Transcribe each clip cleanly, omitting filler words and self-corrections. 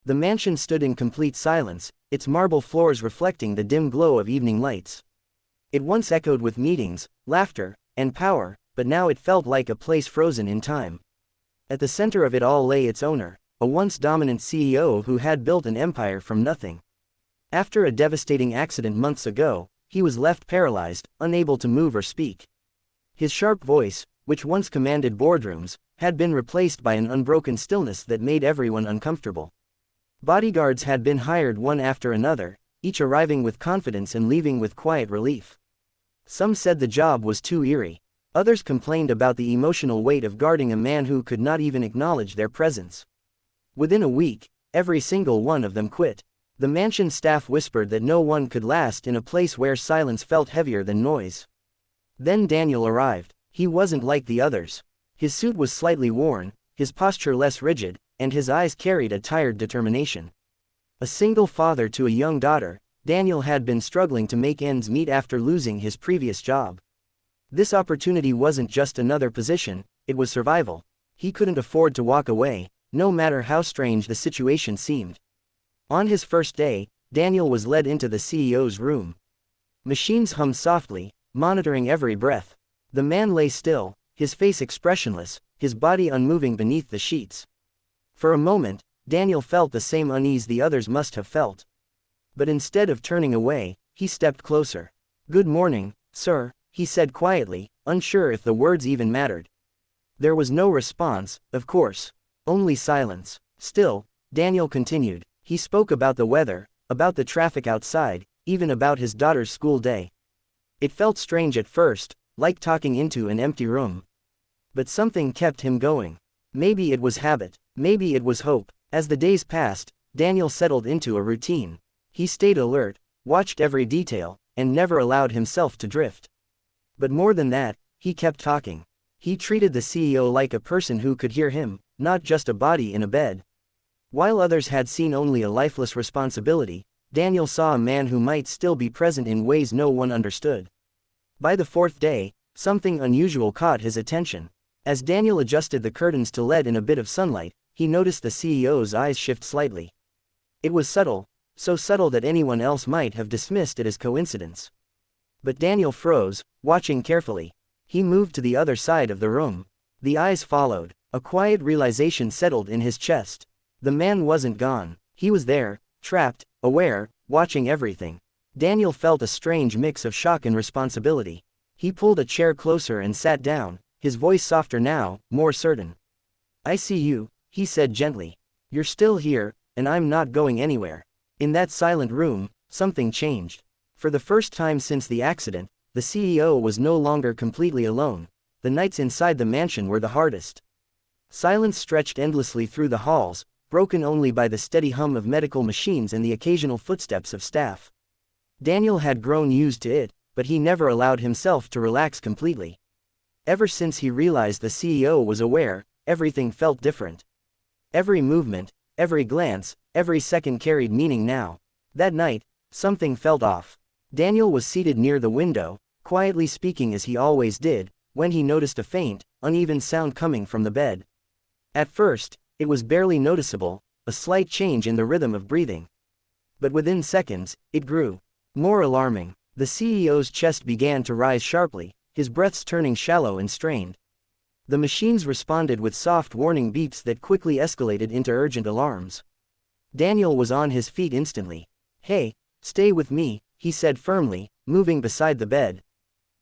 The mansion stood in complete silence, its marble floors reflecting the dim glow of evening lights. It once echoed with meetings, laughter, and power, but now it felt like a place frozen in time. At the center of it all lay its owner, a once dominant CEO who had built an empire from nothing. After a devastating accident months ago, he was left paralyzed, unable to move or speak. His sharp voice, which once commanded boardrooms, had been replaced by an unbroken stillness that made everyone uncomfortable. Bodyguards had been hired one after another, each arriving with confidence and leaving with quiet relief. Some said the job was too eerie. Others complained about the emotional weight of guarding a man who could not even acknowledge their presence. Within a week, every single one of them quit. The mansion staff whispered that no one could last in a place where silence felt heavier than noise. Then Daniel arrived. He wasn't like the others. His suit was slightly worn, his posture less rigid, and his eyes carried a tired determination. A single father to a young daughter, Daniel had been struggling to make ends meet after losing his previous job. This opportunity wasn't just another position, it was survival. He couldn't afford to walk away, no matter how strange the situation seemed. On his first day, Daniel was led into the CEO's room. Machines hummed softly, monitoring every breath. The man lay still, his face expressionless, his body unmoving beneath the sheets. For a moment, Daniel felt the same unease the others must have felt. But instead of turning away, he stepped closer. "Good morning, sir," he said quietly, unsure if the words even mattered. There was no response, of course. Only silence. Still, Daniel continued. He spoke about the weather, about the traffic outside, even about his daughter's school day. It felt strange at first, like talking into an empty room. But something kept him going. Maybe it was habit, maybe it was hope. As the days passed, Daniel settled into a routine. He stayed alert, watched every detail, and never allowed himself to drift. But more than that, he kept talking. He treated the CEO like a person who could hear him, not just a body in a bed. While others had seen only a lifeless responsibility, Daniel saw a man who might still be present in ways no one understood. By the fourth day, something unusual caught his attention. As Daniel adjusted the curtains to let in a bit of sunlight, he noticed the CEO's eyes shift slightly. It was subtle, so subtle that anyone else might have dismissed it as coincidence. But Daniel froze, watching carefully. He moved to the other side of the room. The eyes followed. A quiet realization settled in his chest. The man wasn't gone. He was there, trapped, aware, watching everything. Daniel felt a strange mix of shock and responsibility. He pulled a chair closer and sat down, his voice softer now, more certain. "I see you," he said gently. "You're still here, and I'm not going anywhere." In that silent room, something changed. For the first time since the accident, the CEO was no longer completely alone. The nights inside the mansion were the hardest. Silence stretched endlessly through the halls, broken only by the steady hum of medical machines and the occasional footsteps of staff. Daniel had grown used to it, but he never allowed himself to relax completely. Ever since he realized the CEO was aware, everything felt different. Every movement, every glance, every second carried meaning now. That night, something felt off. Daniel was seated near the window, quietly speaking as he always did, when he noticed a faint, uneven sound coming from the bed. At first, it was barely noticeable, a slight change in the rhythm of breathing. But within seconds, it grew. More alarming. The CEO's chest began to rise sharply, his breaths turning shallow and strained. The machines responded with soft warning beeps that quickly escalated into urgent alarms. Daniel was on his feet instantly. "Hey, stay with me," he said firmly, moving beside the bed.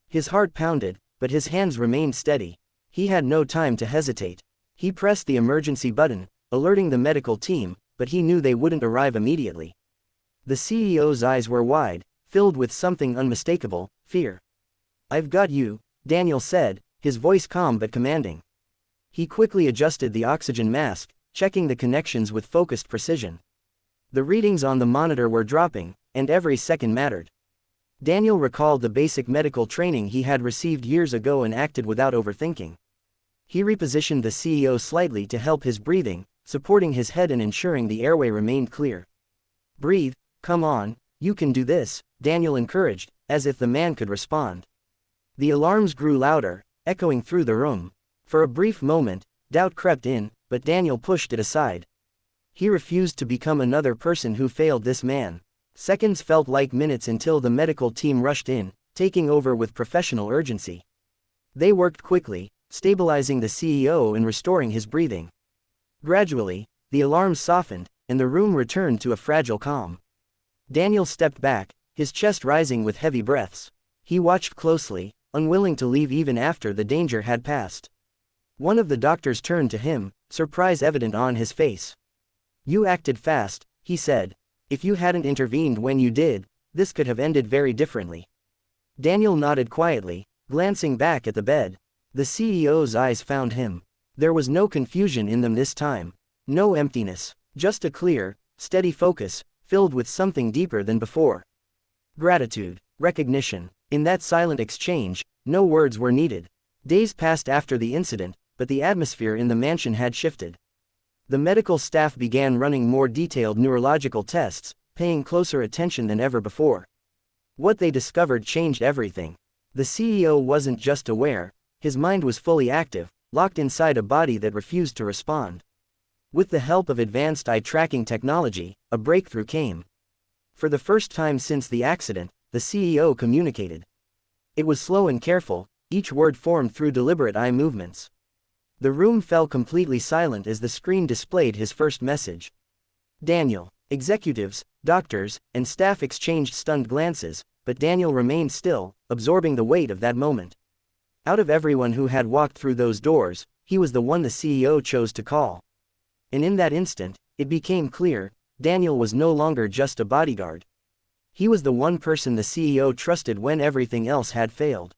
His heart pounded, but his hands remained steady. He had no time to hesitate. He pressed the emergency button, alerting the medical team, but he knew they wouldn't arrive immediately. The CEO's eyes were wide, filled with something unmistakable, fear. "I've got you," Daniel said, his voice calm but commanding. He quickly adjusted the oxygen mask, checking the connections with focused precision. The readings on the monitor were dropping, and every second mattered. Daniel recalled the basic medical training he had received years ago and acted without overthinking. He repositioned the CEO slightly to help his breathing, supporting his head and ensuring the airway remained clear. "Breathe, come on, you can do this," Daniel encouraged, as if the man could respond. The alarms grew louder, echoing through the room. For a brief moment, doubt crept in, but Daniel pushed it aside. He refused to become another person who failed this man. Seconds felt like minutes until the medical team rushed in, taking over with professional urgency. They worked quickly, stabilizing the CEO and restoring his breathing. Gradually, the alarms softened, and the room returned to a fragile calm. Daniel stepped back, his chest rising with heavy breaths. He watched closely, unwilling to leave even after the danger had passed. One of the doctors turned to him, surprise evident on his face. "You acted fast," he said. "If you hadn't intervened when you did, this could have ended very differently." Daniel nodded quietly, glancing back at the bed. The CEO's eyes found him. There was no confusion in them this time. No emptiness, just a clear, steady focus, filled with something deeper than before. Gratitude, recognition. In that silent exchange, no words were needed. Days passed after the incident, but the atmosphere in the mansion had shifted. The medical staff began running more detailed neurological tests, paying closer attention than ever before. What they discovered changed everything. The CEO wasn't just aware, his mind was fully active, locked inside a body that refused to respond. With the help of advanced eye-tracking technology, a breakthrough came. For the first time since the accident, the CEO communicated. It was slow and careful, each word formed through deliberate eye movements. The room fell completely silent as the screen displayed his first message. Daniel. Executives, doctors, and staff exchanged stunned glances, but Daniel remained still, absorbing the weight of that moment. Out of everyone who had walked through those doors, he was the one the CEO chose to call. And in that instant, it became clear, Daniel was no longer just a bodyguard. He was the one person the CEO trusted when everything else had failed.